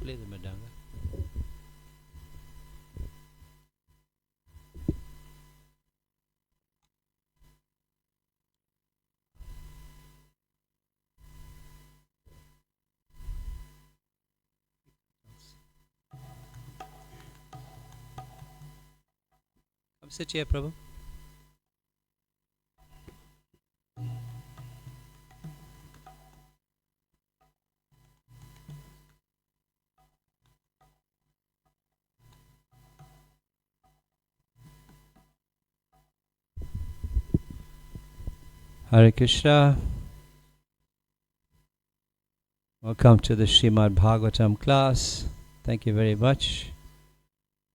play the Madanga. Come sit here, Prabhu. Hare Krishna. Welcome to the Srimad Bhagavatam class. Thank you very much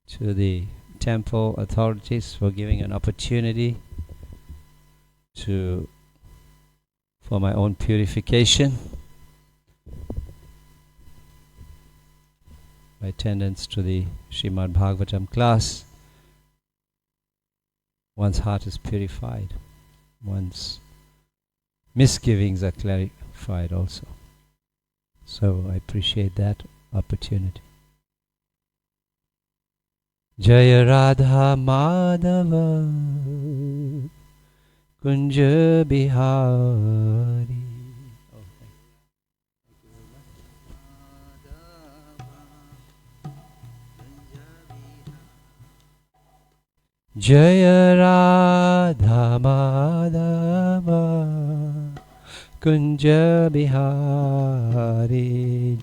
to the temple authorities for giving an opportunity for my own purification. My attendance to the Srimad Bhagavatam class. One's heart is purified. One's misgivings are clarified also. So I appreciate that opportunity. Jaya Radha Madhava Kunja Bihari. Jaya Radha Madhava Kunja Bihari.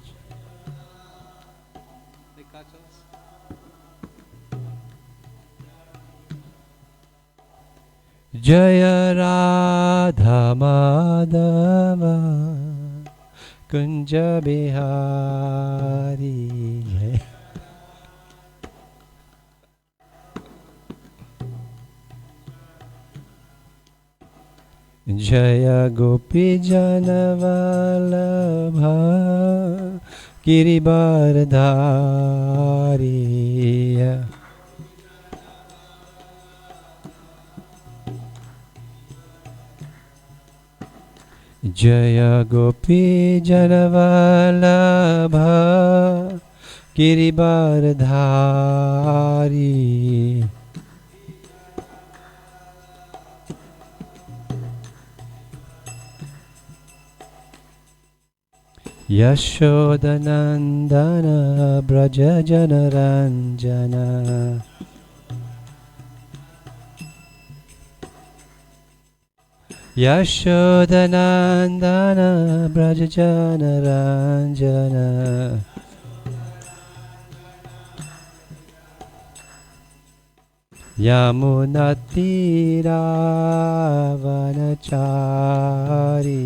Jaya Radha Madhava Kunja Bihari. Jaya Gopi Janavalabha Giribardhari. Jaya Gopi Janavalabha Giribardhari. Yashodanandana Braja Janaranjana. Yashodanandana Braja Janaranjana. Yamunatira Vanachari.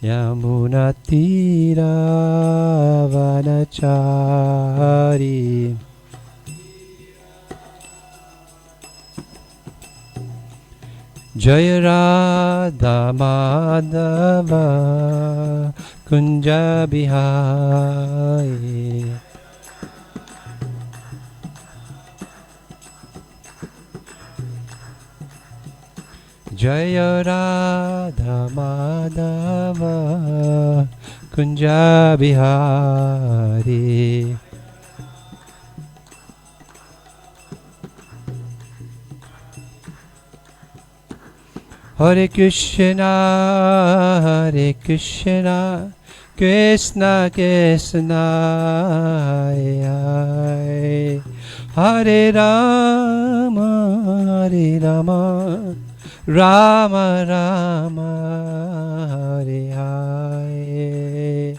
Yamunatira Vanachari. Jaya Radha Madhava Kunja Bihari. Jaya Radha Madhava Kunja Bihari. Hare Krishna, Hare Krishna, Krishna Krishna, Hare Rama, Hare Rama, Rama Rama, Hare Hare.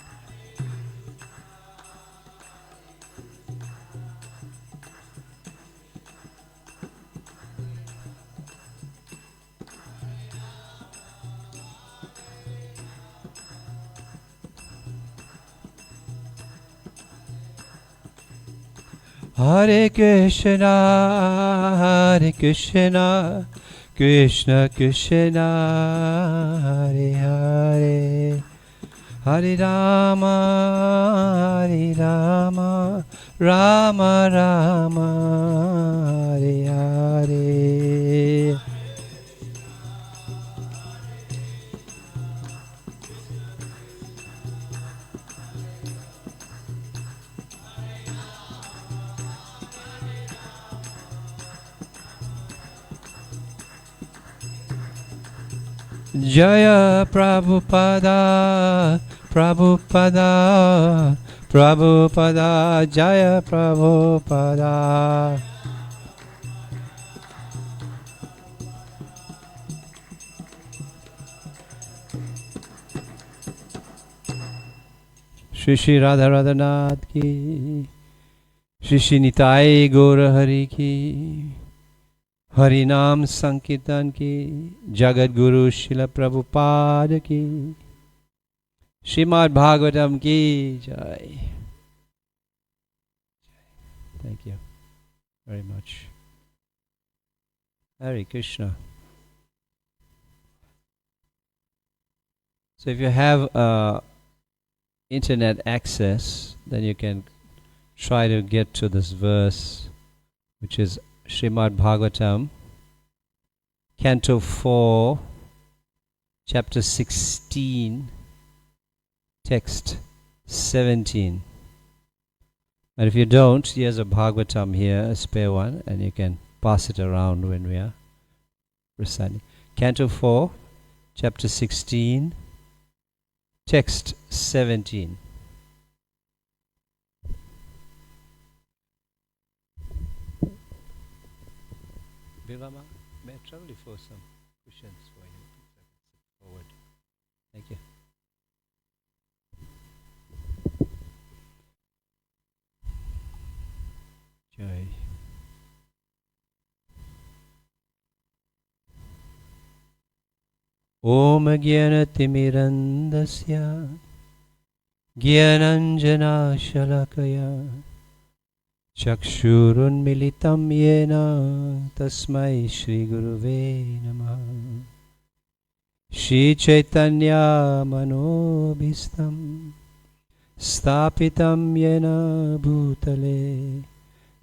Hare Krishna, Hare Krishna, Krishna Krishna, Hare Hare, Hare Rama, Hare Rama, Rama Rama, Hare Hare. Jaya Prabhupada, Prabhupada, Prabhupada, Jaya Prabhupada. Shri Shri Radha Radhanath ki, Shri Shri Nitai Gaura Hari ki, Hari Naam Sankirtan ki, Jagat Guru Srila Prabhupada ki, Srimad Bhagavatam ki Jai. Thank you very much. Hare Krishna. So if you have internet access, then you can try to get to this verse, which is Srimad Bhagavatam, Canto 4, Chapter 16, Text 17. And if you don't, here's a Bhagavatam here, a spare one, and you can pass it around when we are reciting. Canto 4, Chapter 16, Text 17. Bilama, may I trouble you for some cushions for you? Forward. Thank you. Jai. Om Jnanatimirandasya Jnananjana Shalakaya Chakshurunmilitam Yena Tasmai Shri Guruve Namaha. Shri Chaitanya Manobhistam Stapitam Yena Bhutale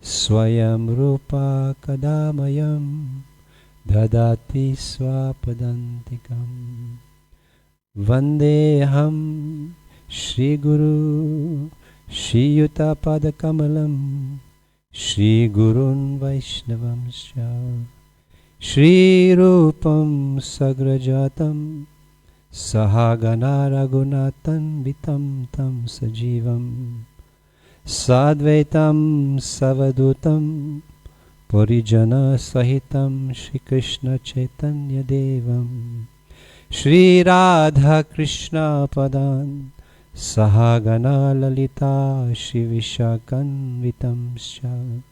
Swayam Rupa Kadamayam Dadati Swapadantikam. Vandeham Shri Guru Shri Yuta Padakamalam Shri Gurun Vaishnavamsya Shri Rupam Sagrajatam Sahagana Raghunatan Vitam Tam Sajivam Sadvaitam Savadutam Purijana Sahitam Shri Krishna Chaitanya Devam Shri Radha Krishna Padan Sahagana Lalita Shri Vishakanvitam Sya.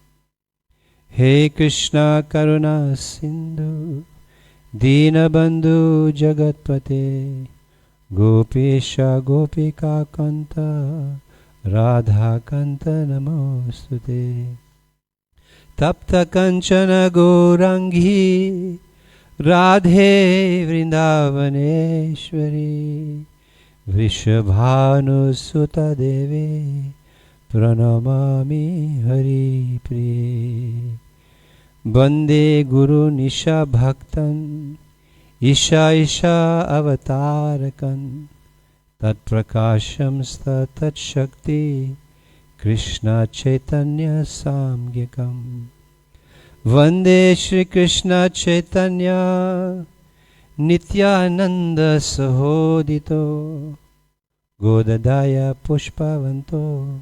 He Krishna Karuna Sindhu Dinabandhu Jagatpate Gopesha Gopika Kanta Radha Kanta Namostute. Tapta Kanchana Gaurangi Radhe Vrindavaneshwari Vrishabhanu Sutta Deve Pranamami Hari Priye. Bande Guru Nisha Bhaktan Isha Isha Avatarakan Tat Prakasham Tat Shakti Krishna Chaitanya Samgyakam. Vande Shri Krishna Chaitanya Nityananda Sahodito Godadaya Pushpavanto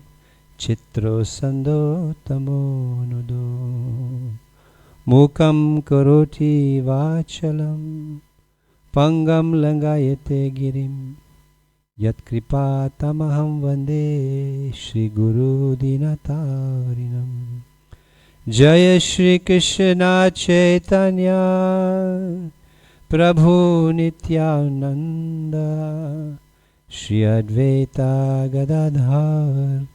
Chitro Sando Tamo Nudo. Mukam Karoti Vachalam Pangam Langayate Girim Yat Kripa Tamaham Vande Shri Guru Dinatarinam. Jaya Shri Krishna Chaitanya Prabhu Nityananda Shri Advaita Gadadhar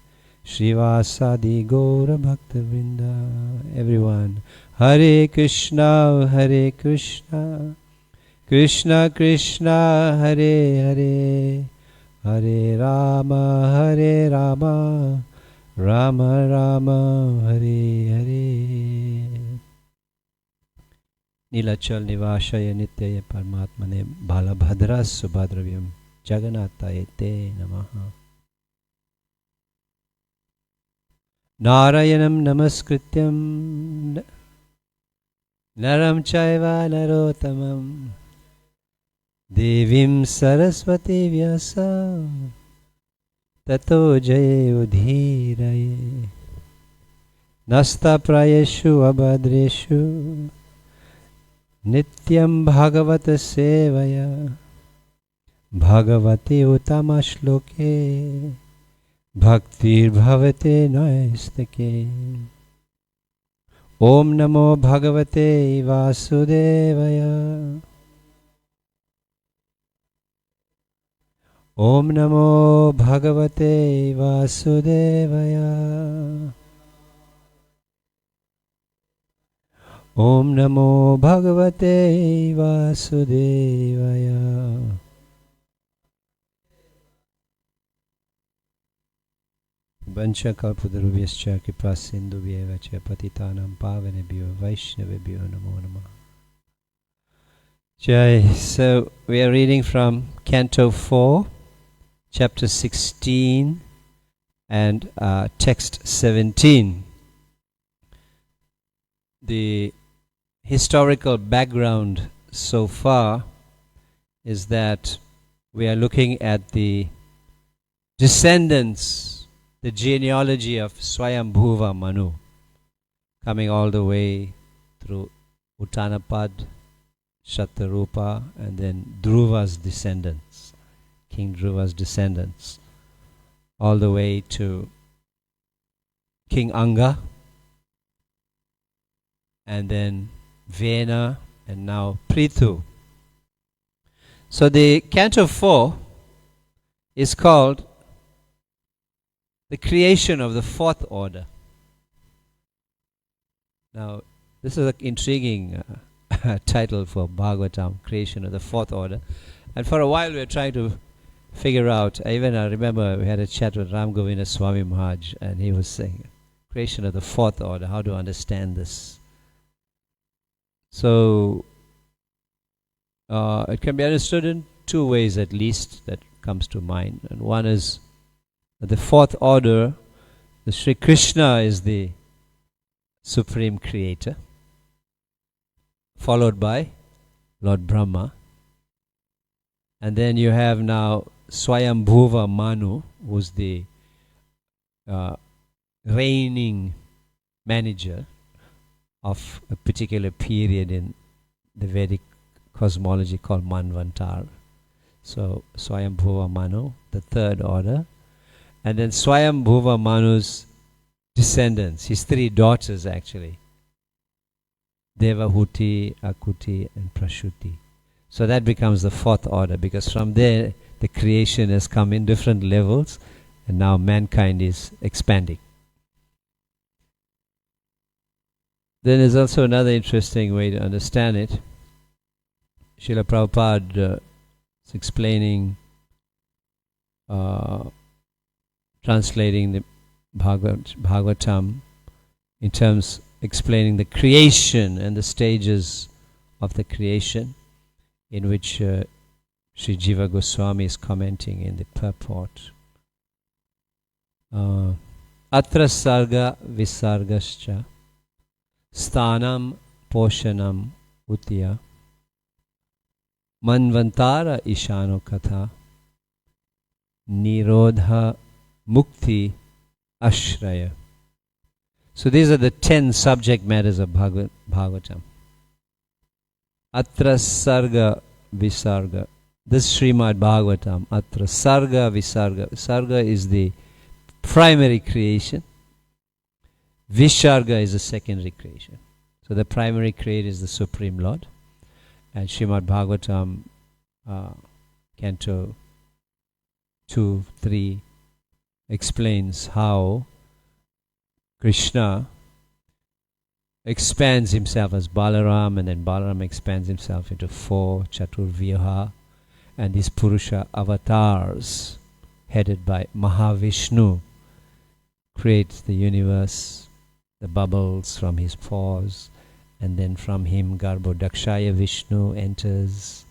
Shrivasadi Gaura Bhakta Vrinda. Everyone, Hare Krishna, Hare Krishna, Krishna Krishna, Hare Hare, Hare Rama, Hare Rama, Rama Rama, Hare Hare. Nilachal Nivashaya Nityaya Paramatmane Balabhadra Subhadravyam Jagannathaye Te Namaha. Narayanam Namaskrityam Naram Chaiva Narotamam Devim Saraswati Vyasa Tato Jaye Udhiraye Nasta Prayeshu Abhadreshu Nityam Bhagavata Sevaya Bhagavati Uttama Shloke Bhaktir Bhavate Naistake. Om Namo Bhagavate Vasudevaya. Om Namo Bhagavate Vasudevaya. Om Namo Bhagavate Vasudevaya. Vancha kalpatarubhyascha kipasindubhyeva cha patitanam pavanebhyo vaishnavebhyo namo namah. Jai. So we are reading from Canto 4, Chapter 16 and Text 17. The historical background so far is that we are looking at the descendants, the genealogy of Swayambhuva Manu, coming all the way through Uttanapad, Shatarupa, and then Dhruva's descendants, King Dhruva's descendants, all the way to King Anga, and then Vena, and now Prithu. So the Canto 4 is called the creation of the fourth order. Now, this is an intriguing title for Bhagavatam, creation of the fourth order. And for a while we were trying to figure out, I remember we had a chat with Ram Govinda Swami Maharaj, and he was saying, creation of the fourth order, how to understand this. So, it can be understood in two ways at least that comes to mind. And one is the fourth order, the Sri Krishna is the supreme creator, followed by Lord Brahma. And then you have now Swayambhuva Manu, who's the reigning manager of a particular period in the Vedic cosmology called Manvantar. So Swayambhuva Manu, the third order. And then Swayambhuva Manu's descendants, his three daughters actually, Devahuti, Akuti and Prashuti. So that becomes the fourth order, because from there the creation has come in different levels and now mankind is expanding. Then there's also another interesting way to understand it. Srila Prabhupada is explaining, translating the Bhagavatam in terms explaining the creation and the stages of the creation, in which Sri Jiva Goswami is commenting in the purport. Atra sarga visargascha sthanam poshanam utya manvantara ishano katha nirodha mukti ashraya. So these are the 10 subject matters of Bhagavatam. Atra sarga visarga. This Srimad Bhagavatam, atra sarga visarga. Sarga is the primary creation. Visarga is the secondary creation. So the primary creator is the Supreme Lord. And Srimad Bhagavatam, Canto 2, 3, explains how Krishna expands himself as Balaram, and then Balaram expands himself into 4 Chaturvyuha, and these Purusha avatars headed by Mahavishnu creates the universe, the bubbles from his pores, and then from him Garbhodakshaya Vishnu enters,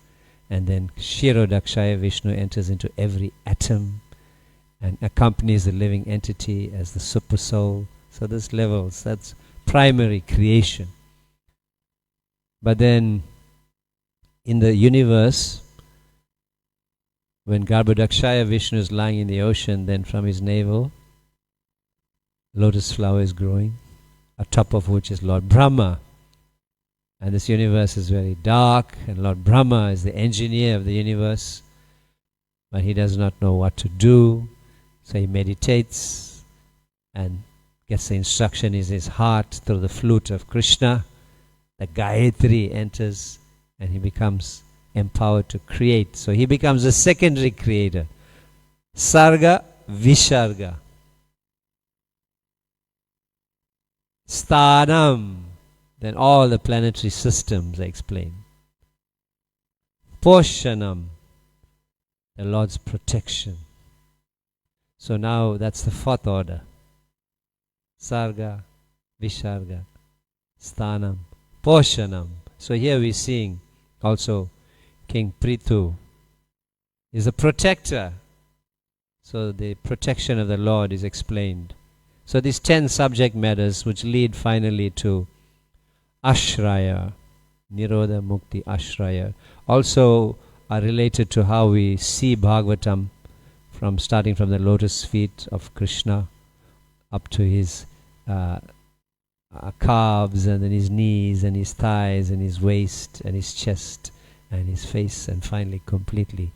and then Kshirodakshaya Vishnu enters into every atom and accompanies the living entity as the super soul. So there's levels, that's primary creation. But then in the universe when Garbhodakshaya Vishnu is lying in the ocean, then from his navel, lotus flower is growing, atop of which is Lord Brahma. And this universe is very dark, and Lord Brahma is the engineer of the universe, but he does not know what to do, so he meditates and gets the instruction in his heart through the flute of Krishna. The Gayatri enters, and he becomes empowered to create. So he becomes a secondary creator. Sarga, Visarga. Sthanam. Then all the planetary systems are explained. Poshanam. The Lord's protection. So now that's the fourth order. Sarga, Visarga, Sthanam, Poshanam. So here we're seeing also King Prithu is a protector. So the protection of the Lord is explained. So these 10 subject matters which lead finally to Ashraya, Nirodha Mukti Ashraya, also are related to how we see Bhagavatam from starting from the lotus feet of Krishna up to his calves, and then his knees and his thighs and his waist and his chest and his face, and finally completely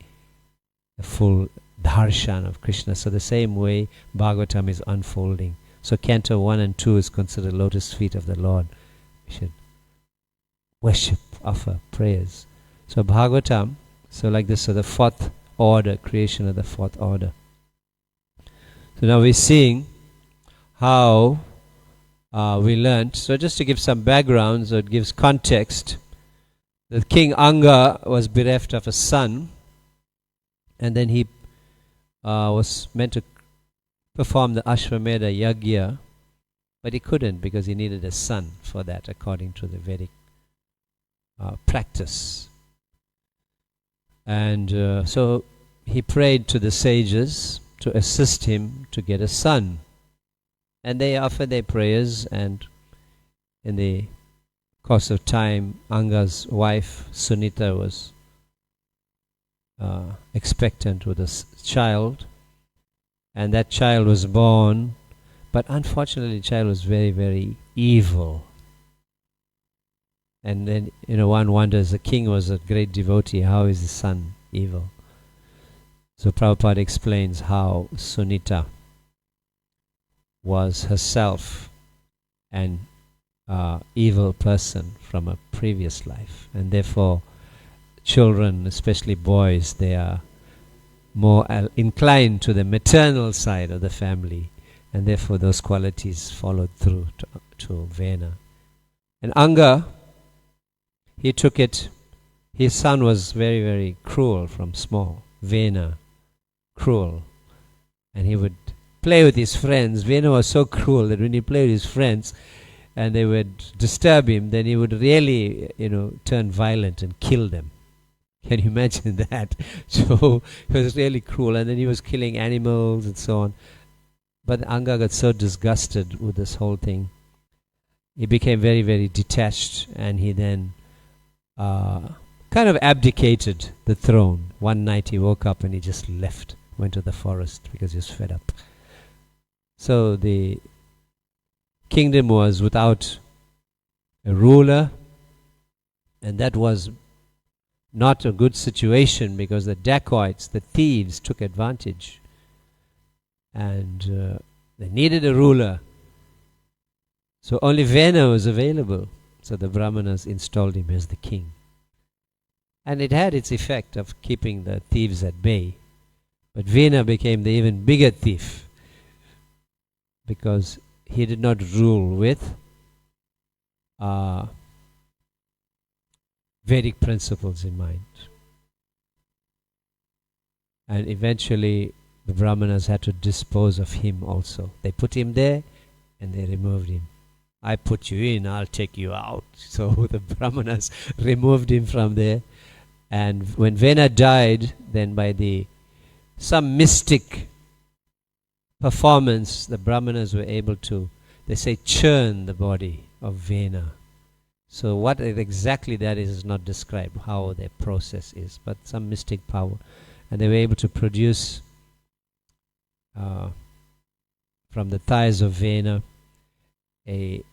the full darshan of Krishna. So the same way Bhagavatam is unfolding. So Canto 1 and 2 is considered lotus feet of the Lord. We should worship, offer prayers. So Bhagavatam, so like this, so the fourth order, creation of the fourth order. So now we're seeing how we learnt. So just to give some background, so it gives context. The king Anga was bereft of a son, and then he was meant to perform the Ashwamedha Yagya, but he couldn't because he needed a son for that, according to the Vedic practice. And so he prayed to the sages to assist him to get a son. And they offered their prayers, and in the course of time, Anga's wife, Sunita, was expectant with a child. And that child was born, but unfortunately the child was very, very evil. And then, one wonders, the king was a great devotee, how is the son evil? So Prabhupada explains how Sunita was herself an evil person from a previous life. And therefore, children, especially boys, they are more inclined to the maternal side of the family. And therefore, those qualities followed through to Vena. And Anga, he took it. His son was very, very cruel from small. Vena, cruel. And he would play with his friends. Vena was so cruel that when he played with his friends and they would disturb him, then he would really, turn violent and kill them. Can you imagine that? So he was really cruel, and then he was killing animals and so on. But Anga got so disgusted with this whole thing. He became very, very detached, and he then kind of abdicated the throne. One night he woke up and he just left, went to the forest because he was fed up. So the kingdom was without a ruler, and that was not a good situation because the dacoits, the thieves, took advantage. And they needed a ruler. So only Vena was available. So the Brahmanas installed him as the king. And it had its effect of keeping the thieves at bay. But Vena became the even bigger thief because he did not rule with Vedic principles in mind. And eventually the Brahmanas had to dispose of him also. They put him there and they removed him. I put you in, I'll take you out. So the Brahmanas removed him from there. And when Vena died, then by some mystic performance, the Brahmanas were able to, they say, churn the body of Vena. So what exactly that is not described, how their process is, but some mystic power. and they were able to produce from the thighs of Vena a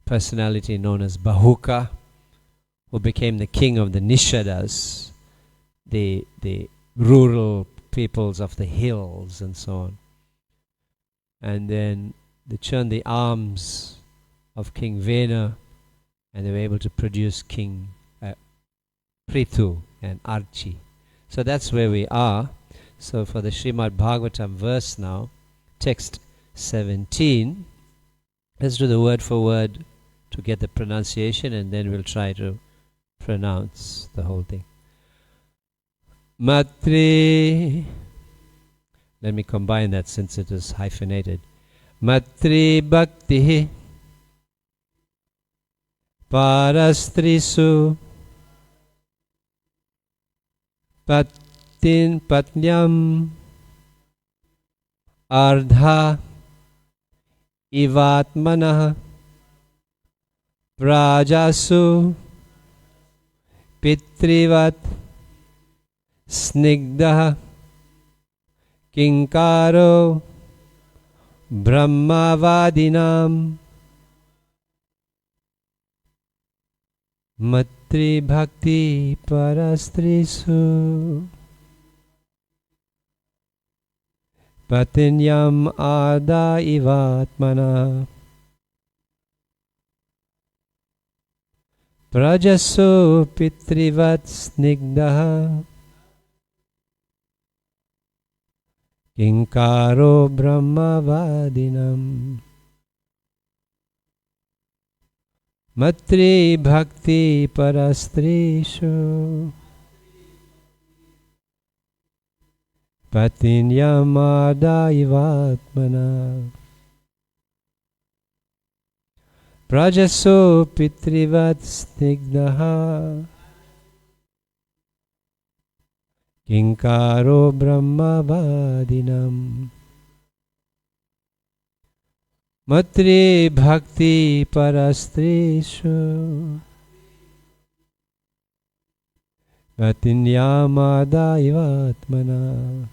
personality known as Bahuka, who became the king of the Nishadas, the rural peoples of the hills and so on. And then they churned the arms of King Vena, and they were able to produce King Prithu and Archi. So that's where we are. So for the Srimad Bhagavatam verse now, text 17, let's do the word for word to get the pronunciation, and then we'll try to pronounce the whole thing. Matri, let me combine that since it is hyphenated. Matri Bhakti Parastrisu Patin Patnyam Ardha Ivatmanah Prajasu Pitrivat Snigdha Kinkaro Brahmavadinam Matri Bhakti Parastrisu Patinyam Ada Ivatmana Prajaso Pitrivat Snigdha Kinkaro Brahmavadinam Matri Bhakti Parastrishu Patinyamada Ivatmana Prajaso Pitrivat Snigdaha Kinkaro Brahmavadinam Matri Bhakti Parastrishu Patinyamada Ivatmana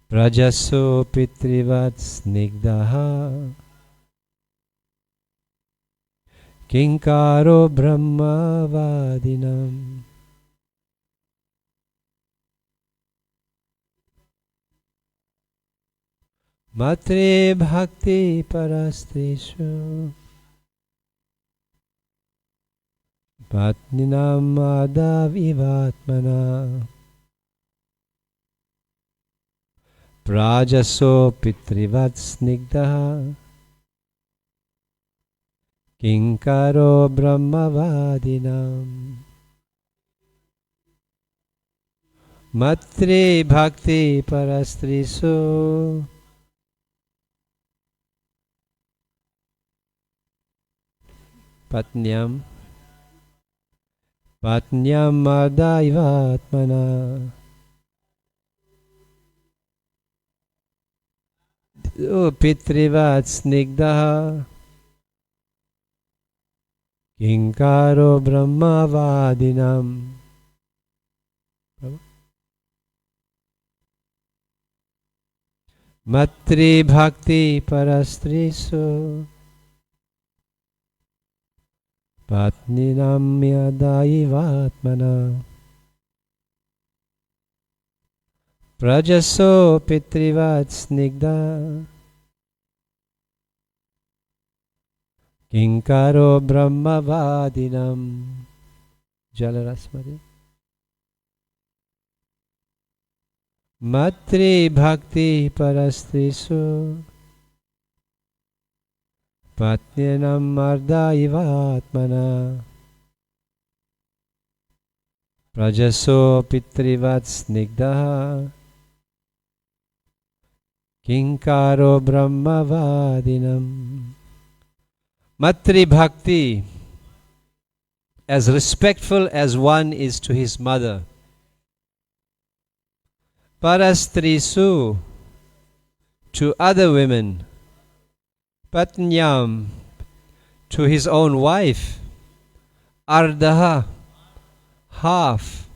Prajaso Pitrivat Snigdaha Kinkaro Brahmavadinam. Matri Bhakti Parastrishu Patninam Adavivatmana Prajaso Pitrivat Snigdaha Kinkaro Brahmavadinam. Matri Bhakti Parastrisu Patnyam Madaivatmana Pitrivat Snigdaha Kinkaro Brahmavadinam. Matri Bhakti Parastrisu Patninam Yadaivatmana Prajaso Pitrivat Snigda Kinkaro Brahmavadinam. Jalarasmari. Matri Bhakti Parastrisu Patninam Ardaivatmana Prajaso Pitrivat Snigdaha Kinkaro Brahmavadinam. Matri Bhakti, as respectful as one is to his mother. Parastrisu, to other women. Patnyam, to his own wife. Ardaha, half.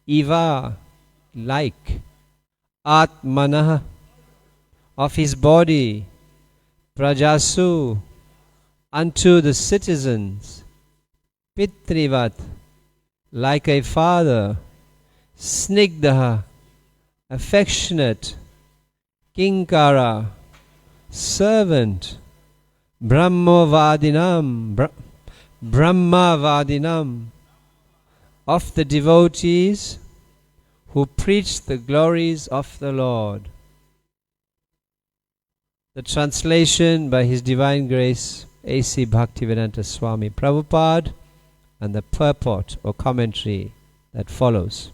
Iva, like, Atmanah, of his body, Prajasu, unto the citizens, Pitrivat, like a father, Snigdha, affectionate, Kinkara, servant, Brahmavadinam, of the devotees who preach the glories of the Lord. The translation by His Divine Grace, A.C. Bhaktivedanta Swami Prabhupada, and the purport or commentary that follows.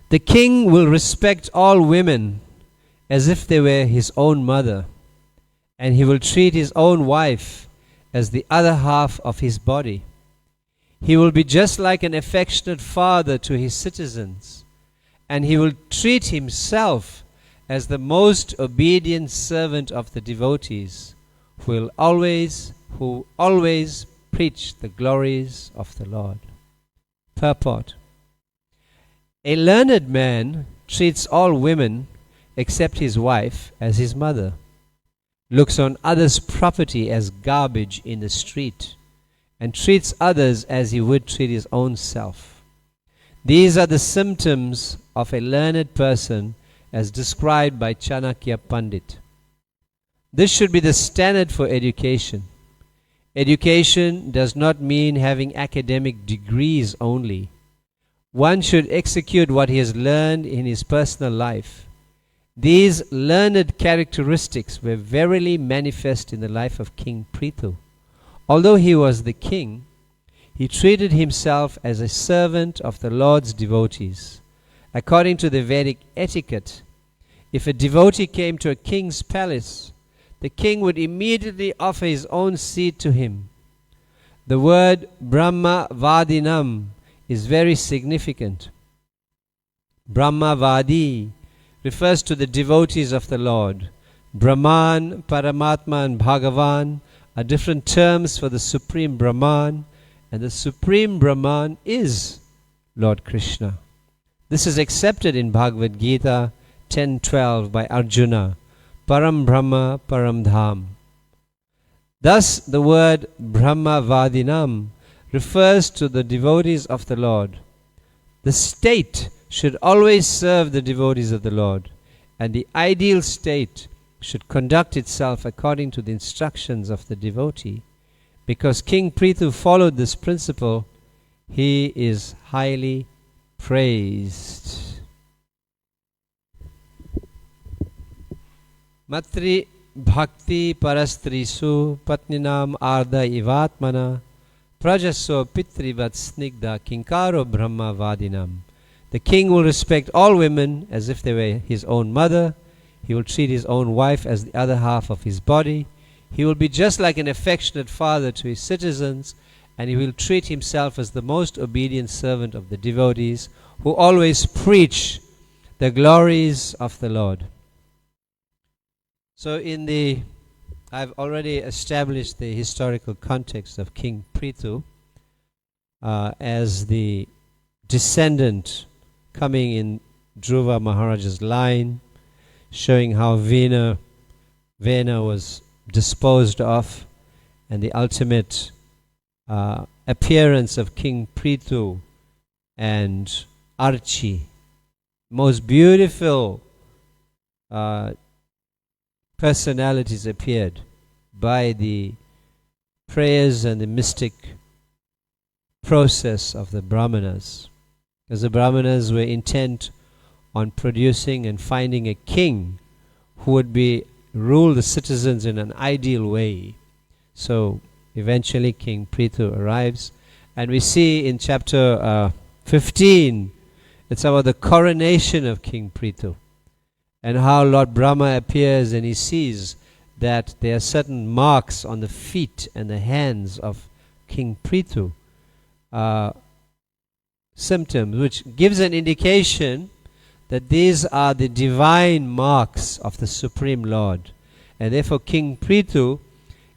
The king will respect all women as if they were his own mother, and he will treat his own wife as the other half of his body. He will be just like an affectionate father to his citizens, and he will treat himself as the most obedient servant of the devotees, who always preach the glories of the Lord. Purport. A learned man treats all women except his wife as his mother, looks on others' property as garbage in the street, and treats others as he would treat his own self. These are the symptoms of a learned person as described by Chanakya Pandit. This should be the standard for education. Education does not mean having academic degrees only. One should execute what he has learned in his personal life. These learned characteristics were verily manifest in the life of King Prithu. Although he was the king, he treated himself as a servant of the Lord's devotees. According to the Vedic etiquette, if a devotee came to a king's palace, the king would immediately offer his own seat to him. The word Brahmavadinam is very significant. Brahmavadi refers to the devotees of the Lord. Brahman, Paramatma and Bhagavan are different terms for the Supreme Brahman, and the Supreme Brahman is Lord Krishna. This is accepted in Bhagavad Gita 10:12 by Arjuna, Param Brahma Param Dham. Thus the word Brahmavadinam refers to the devotees of the Lord. The state should always serve the devotees of the Lord, and the ideal state should conduct itself according to the instructions of the devotee. Because King Prithu followed this principle, he is highly praised. Matri bhakti parastrisu patninam arda ivatmana prajaso pitrivat snigda kinkaro brahma vadinam. The king will respect all women as if they were his own mother. He will treat his own wife as the other half of his body. He will be just like an affectionate father to his citizens, and he will treat himself as the most obedient servant of the devotees who always preach the glories of the Lord. So I've already established the historical context of King Prithu as the descendant coming in Dhruva Maharaja's line, showing how Vena was disposed of, and the ultimate appearance of King Prithu and Archi. Most beautiful personalities appeared by the prayers and the mystic process of the Brahmanas. Because the Brahmanas were intent on producing and finding a king who would rule the citizens in an ideal way. So eventually King Prithu arrives, and we see in chapter 15, it's about the coronation of King Prithu, and how Lord Brahma appears and he sees that there are certain marks on the feet and the hands of King Prithu, symptoms which gives an indication that these are the divine marks of the Supreme Lord. And therefore King Prithu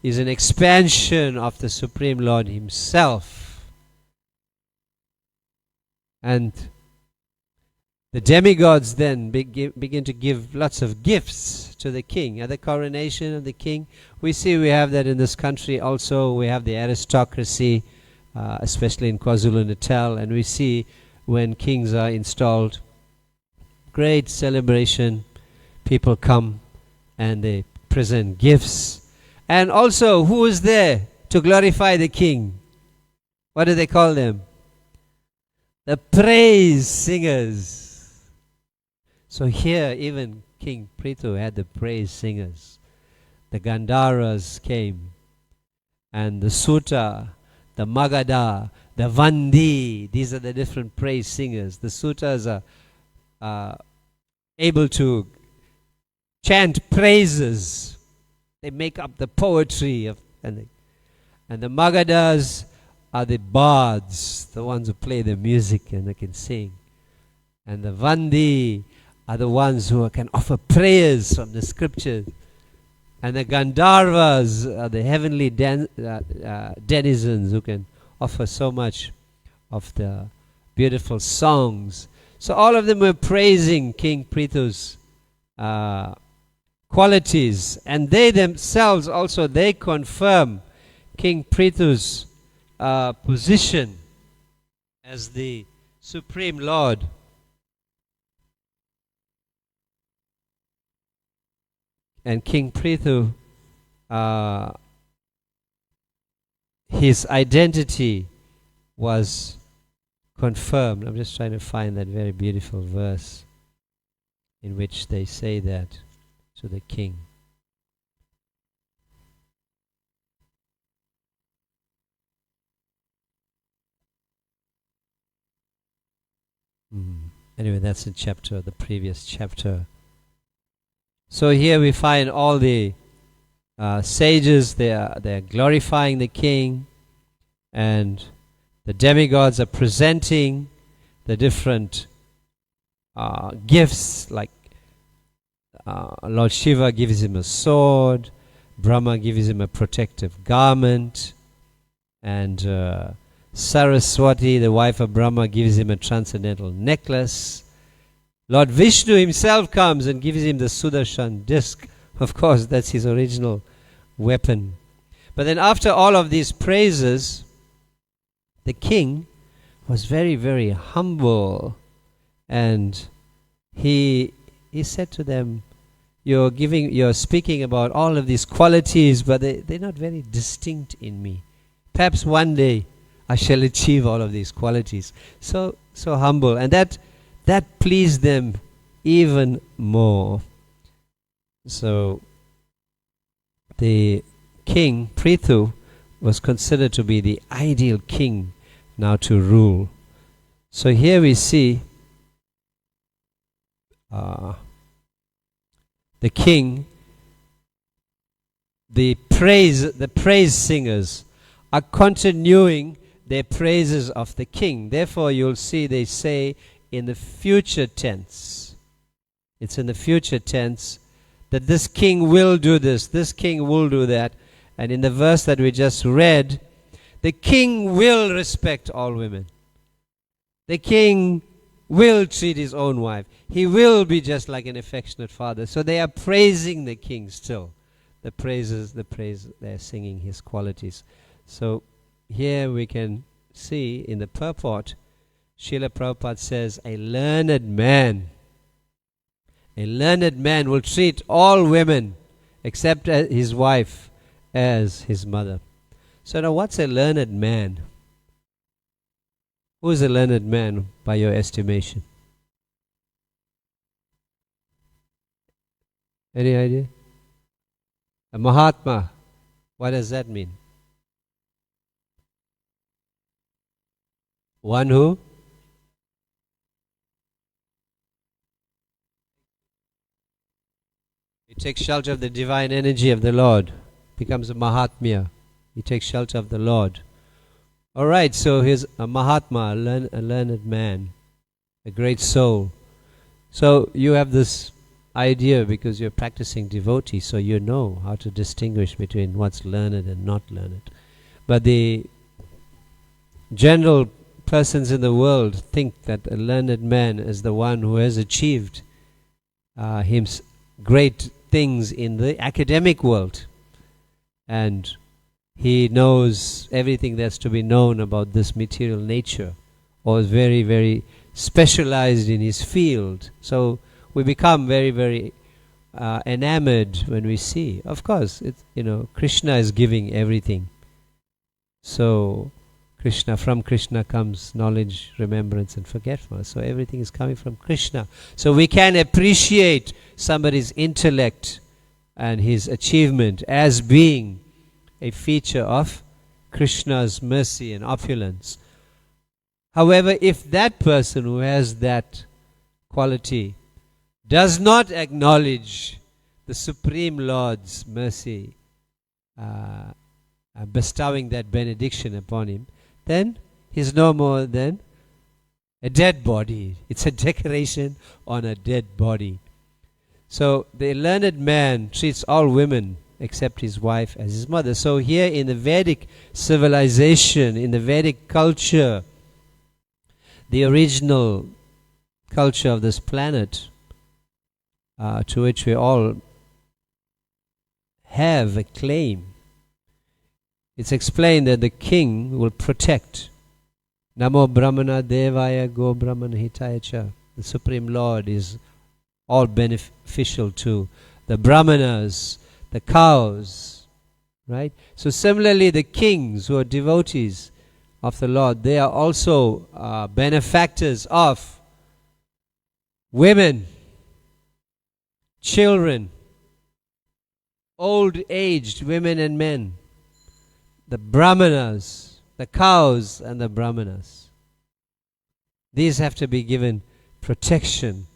is an expansion of the Supreme Lord himself. And the demigods then begin to give lots of gifts to the king. At the coronation of the king, we have that in this country also. We have the aristocracy, especially in KwaZulu-Natal, and we see when kings are installed, great celebration. People come and they present gifts. And also, who is there to glorify the king? What do they call them? The praise singers. So here, even King Prithu had the praise singers. The Gandharas came, and the Sutta, the Magadha, the Vandi. These are the different praise singers. The Suttas are able to chant praises. They make up the poetry and the Magadhas are the bards, the ones who play the music and they can sing. And the Vandi are the ones who can offer prayers from the scriptures. And the Gandharvas are the heavenly denizens who can offer so much of the beautiful songs. So all of them were praising King Prithu's qualities, and they themselves also, they confirm King Prithu's position as the Supreme Lord. And King Prithu, his identity was confirmed. I'm just trying to find that very beautiful verse in which they say that to the king. Anyway, that's in the previous chapter. So here we find all the sages. They are glorifying the king, and the demigods are presenting the different gifts, like Lord Shiva gives him a sword, Brahma gives him a protective garment, and Saraswati, the wife of Brahma, gives him a transcendental necklace. Lord Vishnu himself comes and gives him the Sudarshan disc. Of course, that's his original weapon. But then after all of these praises, the king was very, very humble, and he said to them, you're speaking about all of these qualities, but they're not very distinct in me. Perhaps one day I shall achieve all of these qualities. So humble, and that pleased them even more. So the king Prithu was considered to be the ideal king now to rule. So here we see the king, the praise singers are continuing their praises of the king. Therefore you'll see they say in the future tense, it's in the future tense, that this king will do this, this king will do that. And in the verse that we just read, the king will respect all women. The king will treat his own wife. He will be just like an affectionate father. So they are praising the king still. The praise, they're singing his qualities. So here we can see in the purport, Srila Prabhupada says, a learned man will treat all women except his wife as his mother. So now what's a learned man? Who is a learned man by your estimation? Any idea? A Mahatma. What does that mean? One who? He takes shelter of the divine energy of the Lord. Becomes a Mahatmya. He takes shelter of the Lord. Alright, so here's a Mahatma, a learned man, a great soul. So you have this idea because you're practicing devotee, so you know how to distinguish between what's learned and not learned. But the general persons in the world think that a learned man is the one who has achieved great things in the academic world, and he knows everything that's to be known about this material nature, or is very, very specialized in his field. So we become very, very enamored when we see. Of course, Krishna is giving everything. So from Krishna comes knowledge, remembrance and forgetfulness. So everything is coming from Krishna. So we can appreciate somebody's intellect and his achievement as being a feature of Krishna's mercy and opulence. However, if that person who has that quality does not acknowledge the Supreme Lord's mercy, bestowing that benediction upon him, then he's no more than a dead body. It's a decoration on a dead body. So the learned man treats all women except his wife as his mother. So here in the Vedic civilization, in the Vedic culture, the original culture of this planet, to which we all have a claim, it's explained that the king will protect. Namo Brahmana Devaya Go Brahmana Hitaya Cha. The Supreme Lord is all beneficial to the Brahmanas, the cows, right? So similarly, the kings who are devotees of the Lord, they are also benefactors of women, children, old-aged women and men, the Brahmanas, the cows and the Brahmanas. These have to be given protection.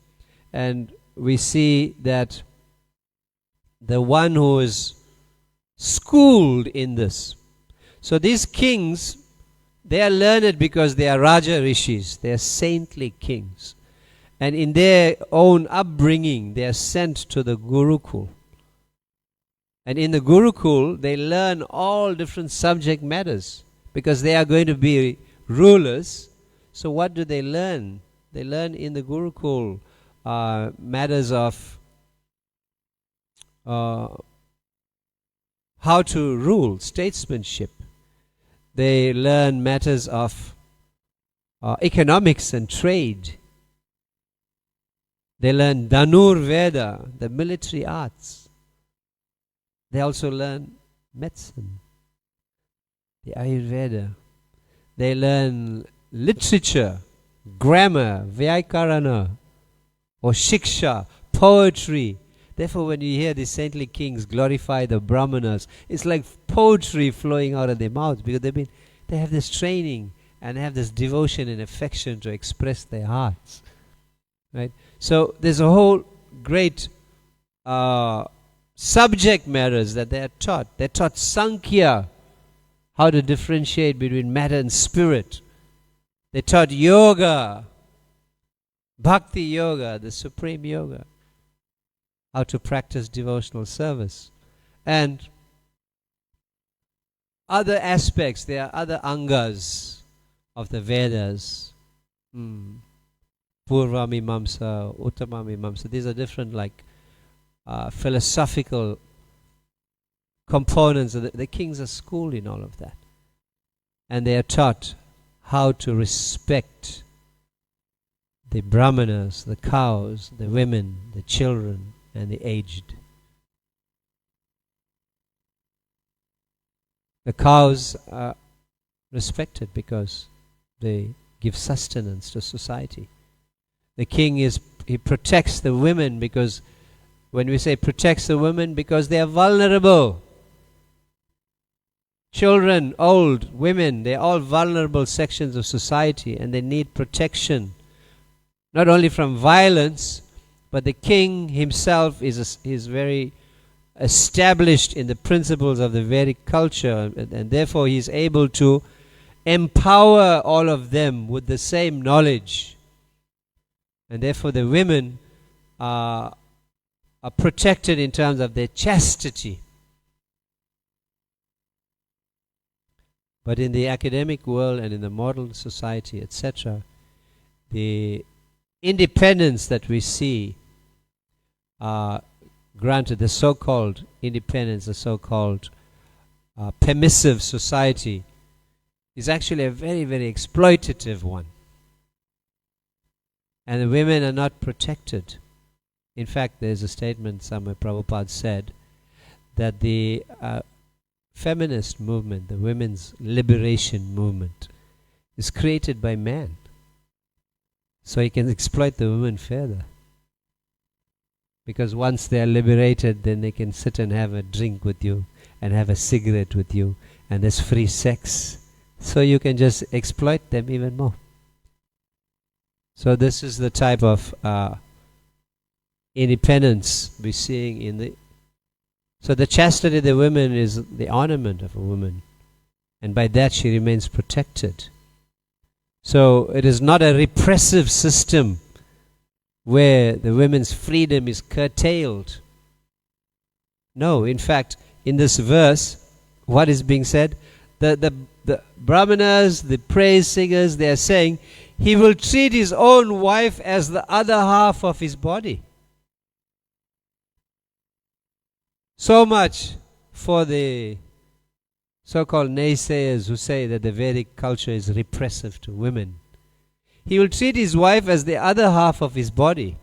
And we see that the one who is schooled in this. So these kings, they are learned because they are Raja Rishis. They are saintly kings. And in their own upbringing, they are sent to the Gurukul. And in the Gurukul, they learn all different subject matters because they are going to be rulers. So what do they learn? They learn in the Gurukul matters of how to rule, statesmanship. They learn matters of economics and trade. They learn Dhanur Veda, the military arts. They also learn medicine, the Ayurveda. They learn literature, grammar, Vyaikarana, or Shiksha, poetry. Therefore, when you hear the saintly kings glorify the Brahmanas, it's like poetry flowing out of their mouths because they have this training and have this devotion and affection to express their hearts. Right? So there's a whole great subject matters that they are taught. They're taught Sankhya, how to differentiate between matter and spirit. They taught yoga, bhakti yoga, the supreme yoga, how to practice devotional service. And other aspects, there are other angas of the Vedas. Purva Mimamsa, Uttama Mimamsa. These are different philosophical components. The kings are schooled in all of that. And they are taught how to respect the Brahmanas, the cows, the women, the children, and the aged. The cows are respected because they give sustenance to society. The king he protects the women because when we say protects the women, because they are vulnerable. Children, old, women, they're all vulnerable sections of society and they need protection. Not only from violence, but the king himself is very established in the principles of the Vedic culture, and therefore he is able to empower all of them with the same knowledge. And therefore the women are protected in terms of their chastity. But in the academic world and in the modern society, etc., the independence that we see, granted the so-called independence, the so-called permissive society, is actually a very, very exploitative one. And the women are not protected. In fact, there's a statement somewhere Prabhupada said that the feminist movement, the women's liberation movement, is created by man. So he can exploit the women further. Because once they are liberated, then they can sit and have a drink with you and have a cigarette with you, and there's free sex. So you can just exploit them even more. So this is the type of independence we're seeing in the... So the chastity of the woman is the ornament of a woman, and by that she remains protected. So it is not a repressive system where the women's freedom is curtailed. No, in fact, in this verse, what is being said? The brahmanas, the praise singers, they are saying, he will treat his own wife as the other half of his body. So much for the so-called naysayers who say that the Vedic culture is repressive to women. He will treat his wife as the other half of his body.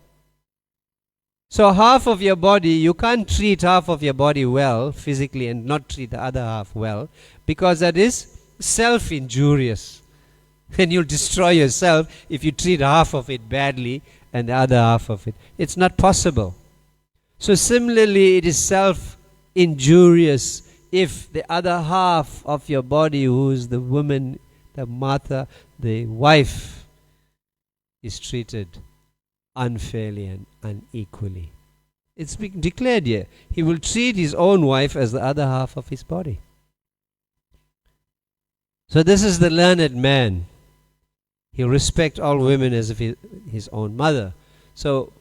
So half of your body, you can't treat half of your body well physically and not treat the other half well, because that is self-injurious. And you'll destroy yourself if you treat half of it badly and the other half of it. It's not possible. So similarly, it is self-injurious if the other half of your body, who is the woman, the mother, the wife, is treated unfairly and unequally. It's been declared here. He will treat his own wife as the other half of his body. So this is the learned man. He'll respect all women as if his own mother. So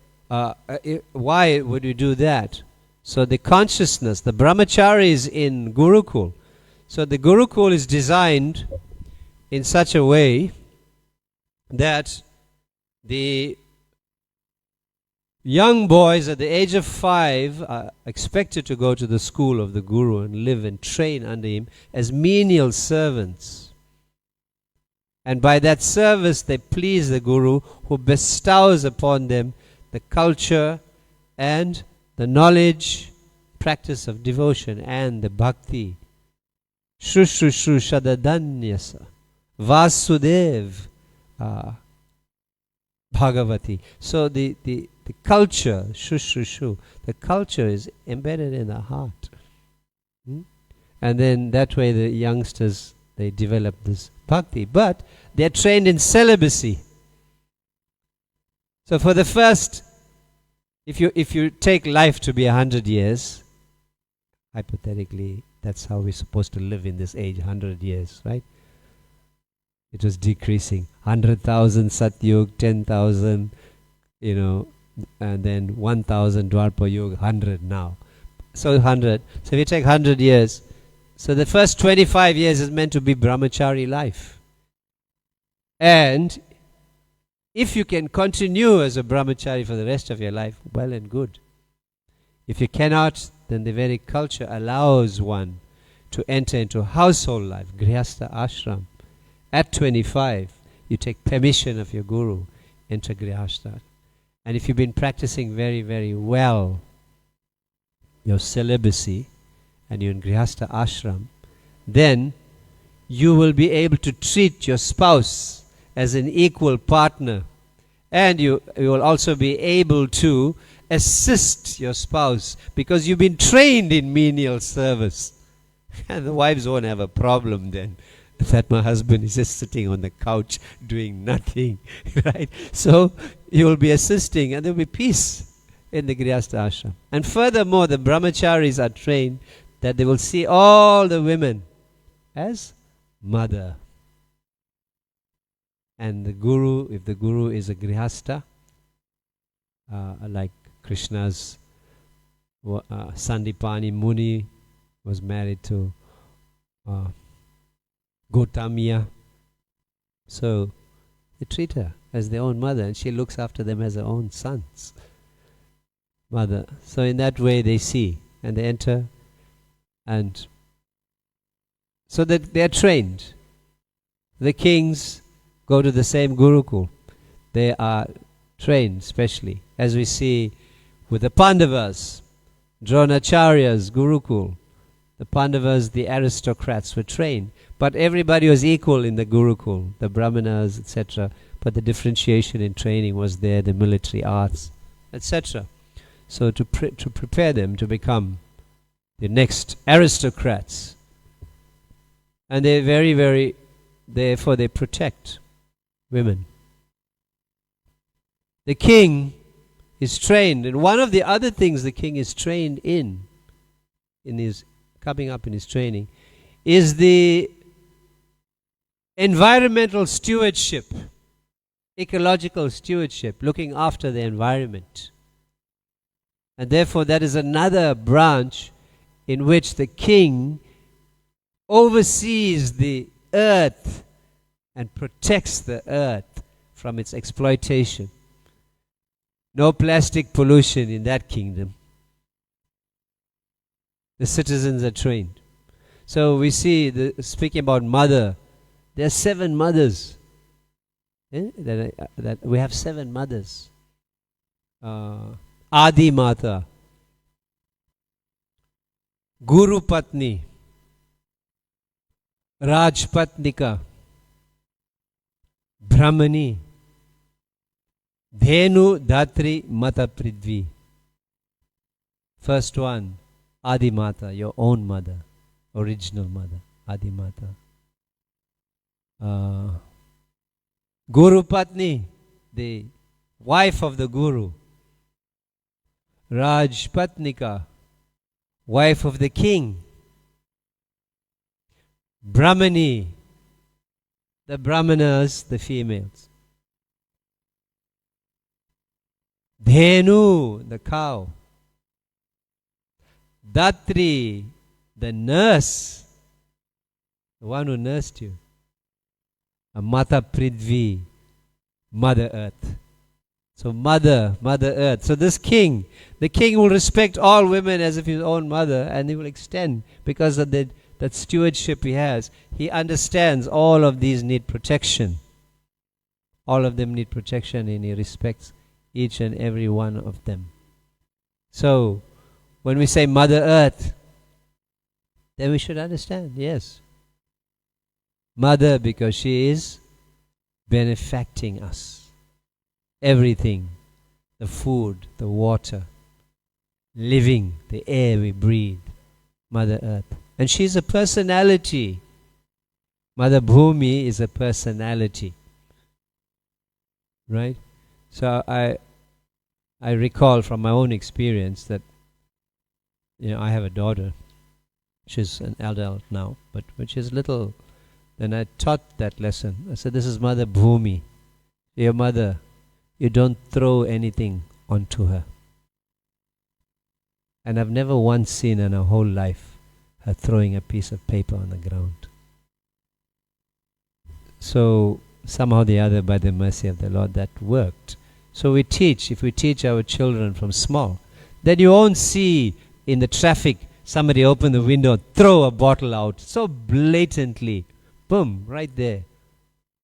why would you do that? So the consciousness, the brahmachari is in Gurukul. So the Gurukul is designed in such a way that the young boys at the age of 5 are expected to go to the school of the Guru and live and train under him as menial servants. And by that service they please the Guru, who bestows upon them the culture and the knowledge, practice of devotion and the bhakti. Shrushrushru Shadadanyasa Vasudev Bhagavati. So the culture, Shushrushu, the culture is embedded in the heart. And then that way the youngsters, they develop this bhakti. But they're trained in celibacy. So for the first, if you take life to be 100 years, hypothetically, that's how we're supposed to live in this age, 100 years, right? It was decreasing. 100,000 Satyug, 10,000, and then 1,000 Dwarpa Yuga, 100 now. So 100. So if you take 100 years, so the first 25 years is meant to be brahmachari life. And if you can continue as a brahmachari for the rest of your life, well and good. If you cannot, then the Vedic culture allows one to enter into household life, grihastha ashram. At 25, you take permission of your guru, enter grihastha. And if you've been practicing very, very well your celibacy, and you're in grihastha ashram, then you will be able to treat your spouse as an equal partner. And you will also be able to assist your spouse because you've been trained in menial service. And the wives won't have a problem then that my husband is just sitting on the couch doing nothing, right? So you will be assisting and there will be peace in the grihastha ashram. And furthermore, the brahmacharis are trained that they will see all the women as mother. And the guru, if the guru is a grihastha, like Krishna's Sandipani Muni was married to Gotamiya. So they treat her as their own mother, and she looks after them as her own sons' mother. So in that way they see, and they enter, and so that they are trained. The kings go to the same Gurukul. They are trained specially, as we see with the Pandavas, Dronacharya's Gurukul. The Pandavas, the aristocrats, were trained, but everybody was equal in the Gurukul, the Brahmanas, etc. But the differentiation in training was there, the military arts, etc. So to prepare them to become the next aristocrats. And they therefore they protect women. The king is trained, and one of the other things the king is trained in his coming up in his training, is the environmental stewardship, ecological stewardship, looking after the environment. And therefore that is another branch in which the king oversees the earth and protects the earth from its exploitation. No plastic pollution in that kingdom. The citizens are trained. So we see, speaking about mother, there are 7 mothers. That we have 7 mothers. Adi Mata, Guru Patni, Rajpatnika, Brahmani, Dhenu Dhatri Mata Pridvi. First one, Adi Mata, your own mother, original mother, Adi Mata. Guru Patni, the wife of the Guru. Rajpatnika, wife of the king. Brahmani, the Brahmanas, the females. Dhenu, the cow. Datri, the nurse, the one who nursed you. A Mata Pridvi, Mother Earth. So Mother Earth. So this king, the king will respect all women as if his own mother, and he will extend, because of that stewardship he has. He understands all of these need protection. All of them need protection, and he respects each and every one of them. So when we say Mother Earth, then we should understand, yes, Mother, because she is benefacting us. Everything, the food, the water, living, the air we breathe, Mother Earth. And she's a personality. Mother Bhumi is a personality. Right? So I recall from my own experience that, I have a daughter. She's an adult now, but when she's little, then I taught that lesson. I said, this is Mother Bhumi. Your mother, you don't throw anything onto her. And I've never once seen in her whole life her throwing a piece of paper on the ground. So somehow or the other, by the mercy of the Lord, that worked. So we teach, if we teach our children from small, then you won't see in the traffic somebody open the window, throw a bottle out so blatantly, boom, right there.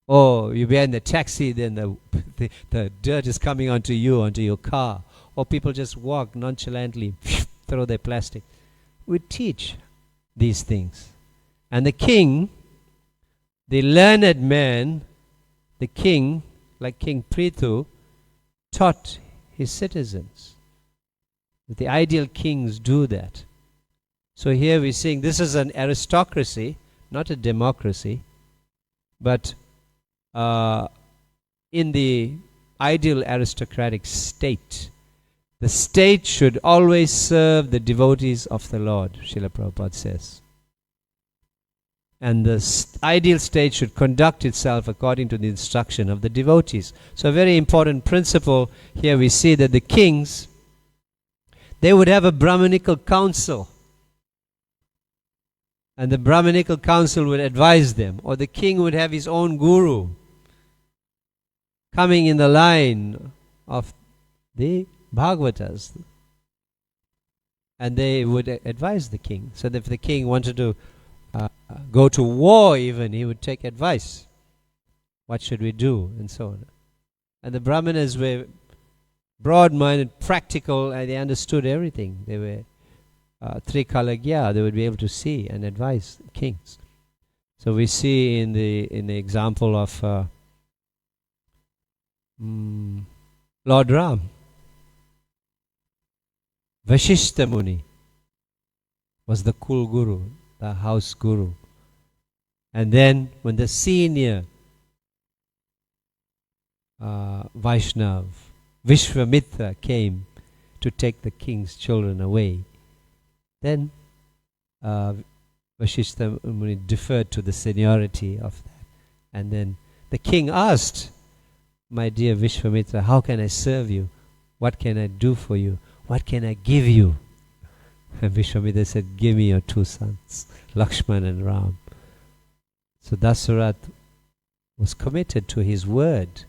Or you're in the taxi, then the dirt is coming onto you, onto your car. Or people just walk nonchalantly, throw their plastic. We teach these things. And the king, the learned man, the king, like King Prithu, taught his citizens. The ideal kings do that. So here we're seeing this is an aristocracy, not a democracy, but in the ideal aristocratic state, the state should always serve the devotees of the Lord, Srila Prabhupada says. And the ideal state should conduct itself according to the instruction of the devotees. So a very important principle here we see that the kings, they would have a Brahmanical council. And the Brahminical council would advise them, or the king would have his own guru coming in the line of the Bhagavatas. And they would advise the king. So that if the king wanted to go to war even, he would take advice. What should we do? And so on. And the Brahmanas were broad-minded, practical, and they understood everything. They were Trikalagya, they would be able to see and advise kings. So we see in the example of Lord Ram, Vashishta Muni was the Kul Guru, the house guru. And then when the senior Vaishnav, Vishwamitra, came to take the king's children away, then Vashishta Muni deferred to the seniority of that. And then the king asked, my dear Vishwamitra, how can I serve you? What can I do for you? What can I give you? And Vishwamitra said, give me your two sons, Lakshman and Ram. So Dasarath was committed to his word,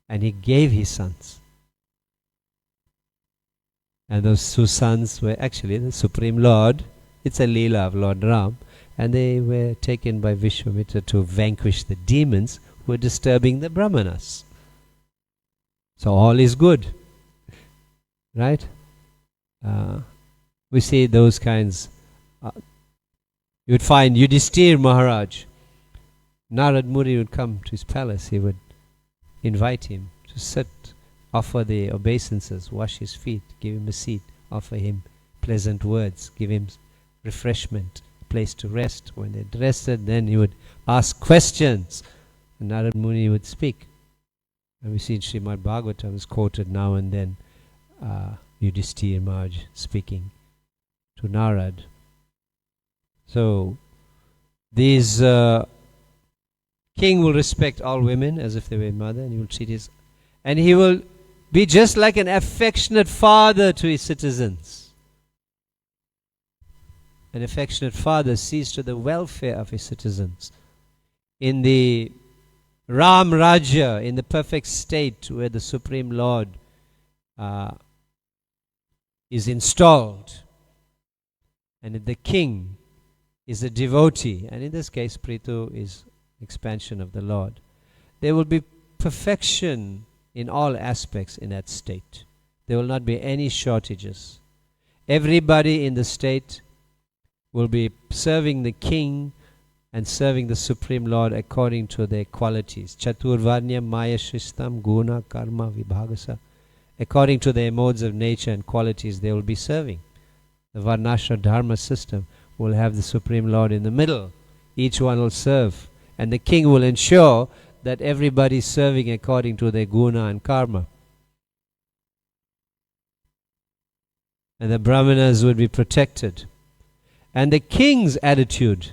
and he gave his sons. And those two sons were actually the Supreme Lord. It's a Leela of Lord Ram. And they were taken by Vishwamitra to vanquish the demons who were disturbing the Brahmanas. So all is good. Right? We see those kinds. You would find Yudhishthir Maharaj. Narad Muni would come to his palace. He would invite him to sit, offer the obeisances, wash his feet, give him a seat, offer him pleasant words, give him refreshment, place to rest. When they'd rested, then he would ask questions, and Narad Muni would speak. And we see in Srimad Bhagavatam is quoted now and then, Yudhishthir Maharaj speaking to Narad. So these king will respect all women as if they were mother, and he will treat his, and he will be just like an affectionate father to his citizens. An affectionate father sees to the welfare of his citizens. In the Ram Rajya, in the perfect state where the Supreme Lord is installed, and the king is a devotee, and in this case Prithu is expansion of the Lord, there will be perfection in all aspects in that state. There will not be any shortages. Everybody in the state will be serving the king and serving the Supreme Lord according to their qualities. Chaturvarnya Maya Shristam Guna Karma Vibhagasa. According to their modes of nature and qualities, they will be serving. The Varnashra Dharma system will have the Supreme Lord in the middle. Each one will serve. And the king will ensure that everybody is serving according to their guna and karma. And the brahmanas would be protected. And the king's attitude,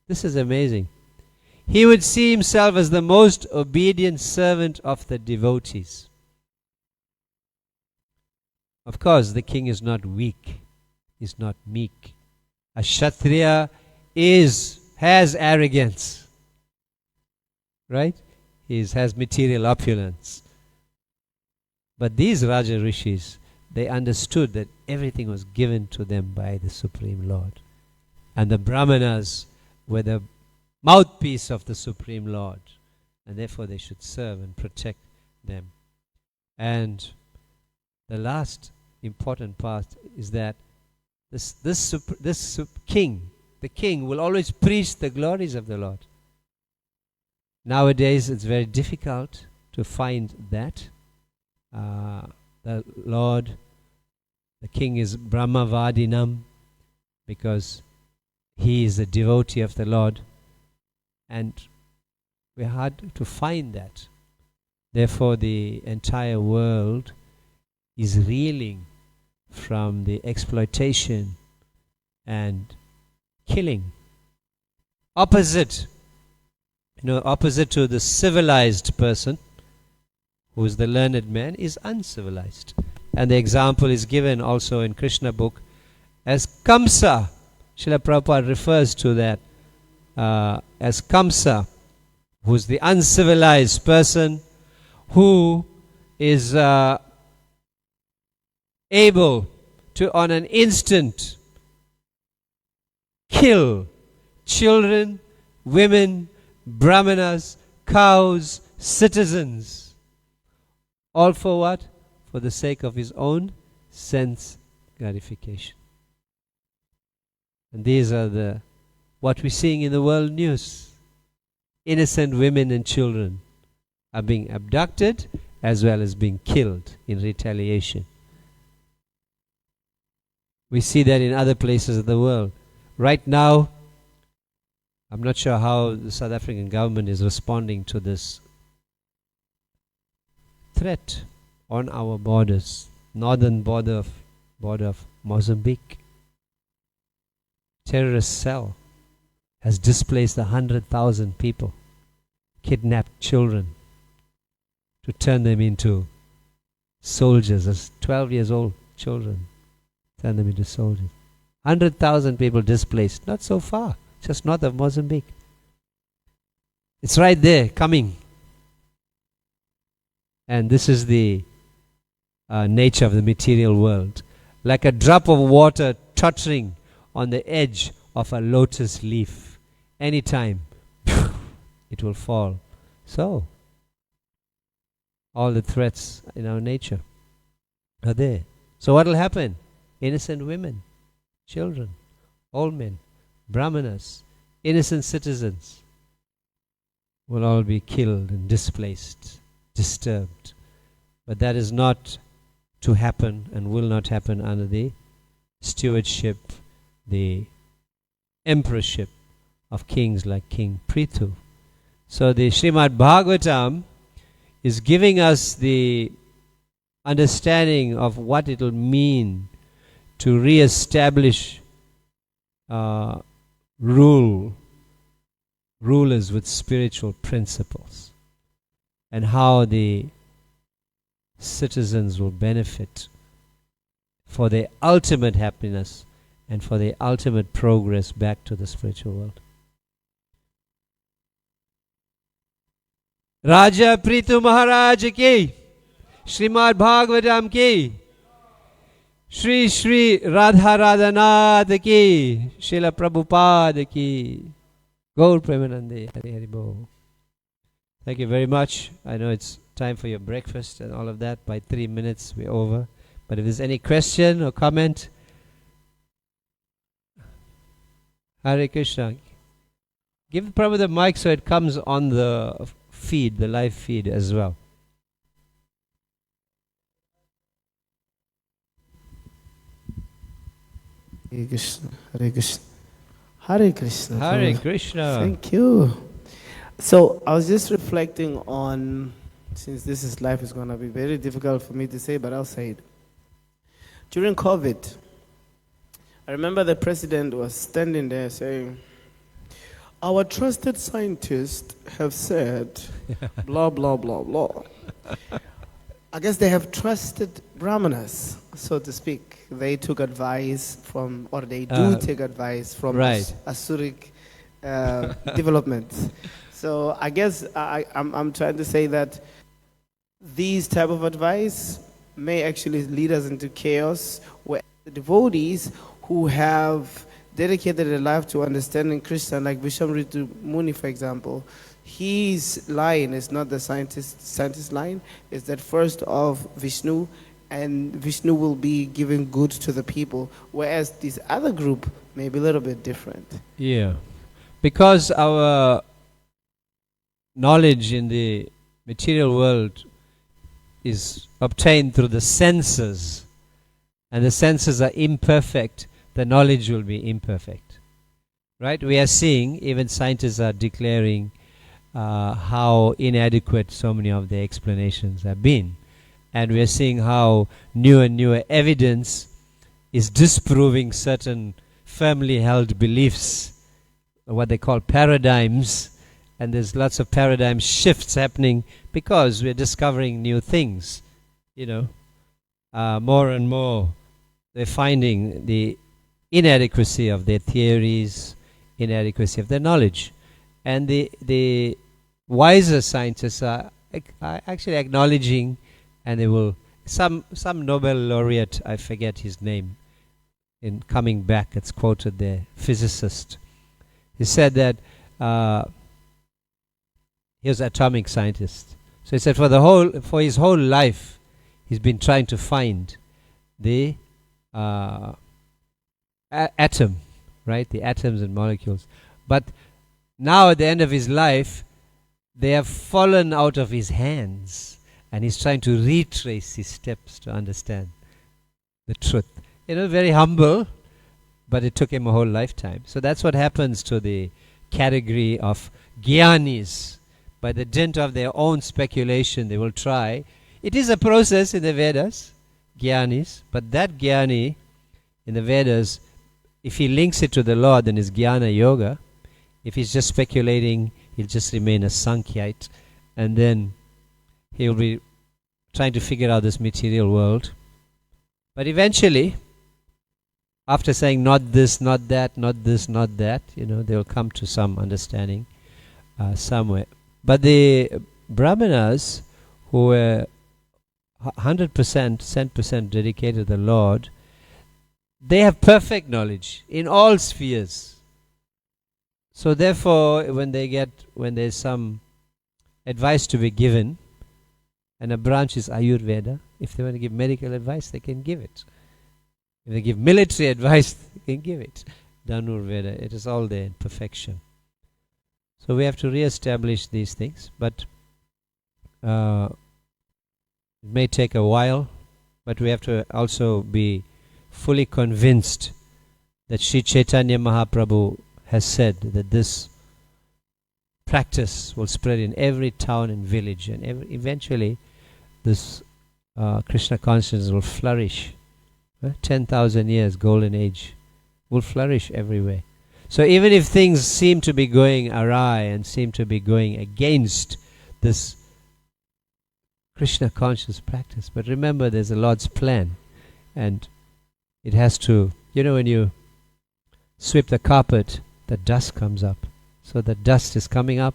this is amazing. He would see himself as the most obedient servant of the devotees. Of course, the king is not weak, is not meek. A Kshatriya has arrogance. Right? He has material opulence. But these Raja Rishis, they understood that everything was given to them by the Supreme Lord. And the Brahmanas were the mouthpiece of the Supreme Lord. And therefore they should serve and protect them. And the last important part is that the king will always preach the glories of the Lord. Nowadays, it's very difficult to find that. The Lord, the king is Brahmavadinam because he is a devotee of the Lord. And we're hard to find that. Therefore, the entire world is reeling from the exploitation and killing. Opposite to the civilized person, who is the learned man, is uncivilized. And the example is given also in Krishna book as Kamsa, Srila Prabhupada refers to that as Kamsa, who's the uncivilized person who is able to, on an instant, kill children, women, brahmanas, cows, citizens. All for what? For the sake of his own sense gratification. And these are what we're seeing in the world news. Innocent women and children are being abducted as well as being killed in retaliation. We see that in other places of the world. Right now, I'm not sure how the South African government is responding to this threat on our borders, northern border of Mozambique. Terrorist cell has displaced 100,000 people, kidnapped children to turn them into soldiers, as 12 years old children, turn them into soldiers. 100,000 people displaced, not so far, just north of Mozambique. It's right there, coming. And this is the nature of the material world. Like a drop of water tottering on the edge of a lotus leaf. Anytime, it will fall. So, all the threats in our nature are there. So what will happen? Innocent women, children, old men, brahmanas, innocent citizens will all be killed and displaced, disturbed. But that is not to happen and will not happen under the stewardship, the emperorship of kings like King Prithu. So the Srimad Bhagavatam is giving us the understanding of what it will mean to re-establish rulers with spiritual principles, and how the citizens will benefit for their ultimate happiness and for their ultimate progress back to the spiritual world. Raja Prithu Maharaj ki, Srimad Bhagavatam ki, Shri Shri Radha Radhanath ki, Srila Prabhupada ki, Gaur Premanande, Hari Hari Bo. Thank you very much. I know it's time for your breakfast and all of that. By 3 minutes we're over. But if there's any question or comment, Hare Krishna. Give Prabhupada the mic so it comes on the feed, the live feed as well. Hare Krishna, Hare Krishna, Hare Krishna. Hare Krishna. Thank you. So I was just reflecting on, since life is going to be very difficult for me to say, but I'll say it. During COVID, I remember the president was standing there saying, our trusted scientists have said, blah, blah, blah, blah. I guess they have trusted brahmanas, so to speak. They took advice from, or they do take advice from Asuric development. So I guess I'm trying to say that these type of advice may actually lead us into chaos, where the devotees who have dedicated their life to understanding Krishna, like Vishamritu Muni, for example, his line is not the scientist line, it's that first of Vishnu, and Vishnu will be giving good to the people, whereas this other group may be a little bit different. Yeah, because our knowledge in the material world is obtained through the senses, and the senses are imperfect, the knowledge will be imperfect. Right? We are seeing, even scientists are declaring how inadequate so many of the explanations have been. And we are seeing how newer and newer evidence is disproving certain firmly held beliefs, what they call paradigms. And there's lots of paradigm shifts happening because we're discovering new things. You know, more and more they're finding the inadequacy of their theories, inadequacy of their knowledge. And the wiser scientists are actually acknowledging, and they will, some Nobel laureate, I forget his name, in coming back, it's quoted there, physicist. He said that he was an atomic scientist. So he said for his whole life, he's been trying to find the atom, right? The atoms and molecules. But now at the end of his life, they have fallen out of his hands, and he's trying to retrace his steps to understand the truth. Very humble, but it took him a whole lifetime. So that's what happens to the category of Gyanis. By the dint of their own speculation, they will try. It is a process in the Vedas, Gyanis, but that Gyani in the Vedas, if he links it to the Lord, then is Jnana Yoga. If he's just speculating, he'll just remain a Sankhyaite, and then he'll be trying to figure out this material world. But eventually, after saying not this, not that, not this, not that, they will come to some understanding somewhere. But the Brahmanas, who were 100%, 100% dedicated to the Lord, they have perfect knowledge in all spheres. So therefore, when there's some advice to be given, and a branch is Ayurveda, if they want to give medical advice, they can give it. If they give military advice, they can give it. Dhanurveda, it is all there in perfection. So we have to re-establish these things, but it may take a while, but we have to also be fully convinced that Sri Chaitanya Mahaprabhu has said that this practice will spread in every town and village, and eventually this Krishna consciousness will flourish. 10,000 years, golden age, will flourish everywhere. So even if things seem to be going awry and seem to be going against this Krishna conscious practice, but remember there's a Lord's plan, and it has to, when you sweep the carpet, the dust comes up. So the dust is coming up,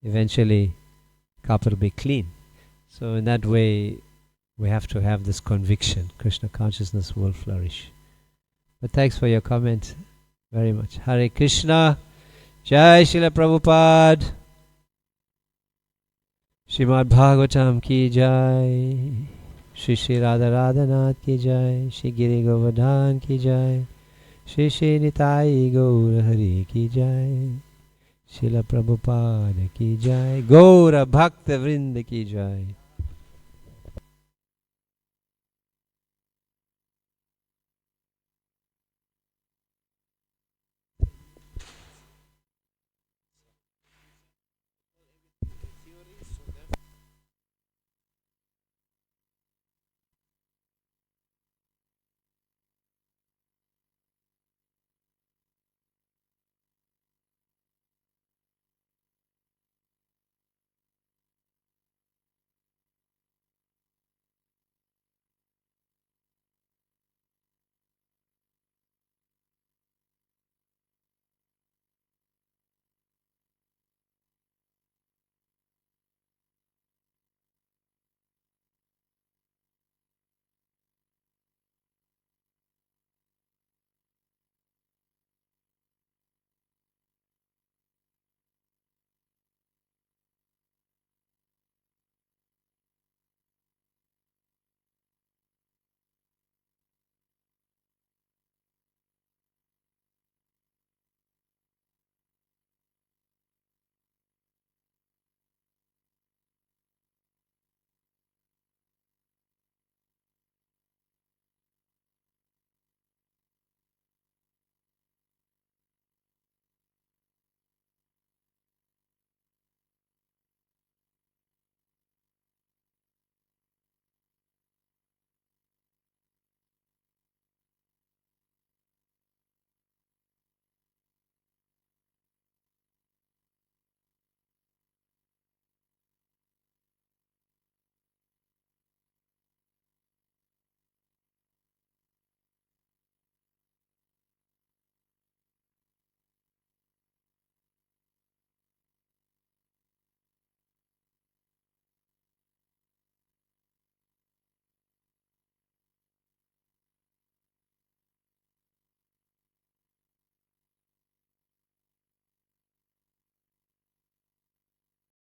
eventually carpet will be clean. So in that way, we have to have this conviction, Krishna consciousness will flourish. But thanks for your comment very much. Hare Krishna, Jai Srila Prabhupada, Srimad Bhagavatam ki Jai, Shri Shri Radha Radhanath ki Jai, Shri Giri Govardhan ki Jai, Shri Shri Nitai Gaur Hari ki Jai, Srila Prabhupada ki Jai, Gaura Bhakta Vrinda ki Jai.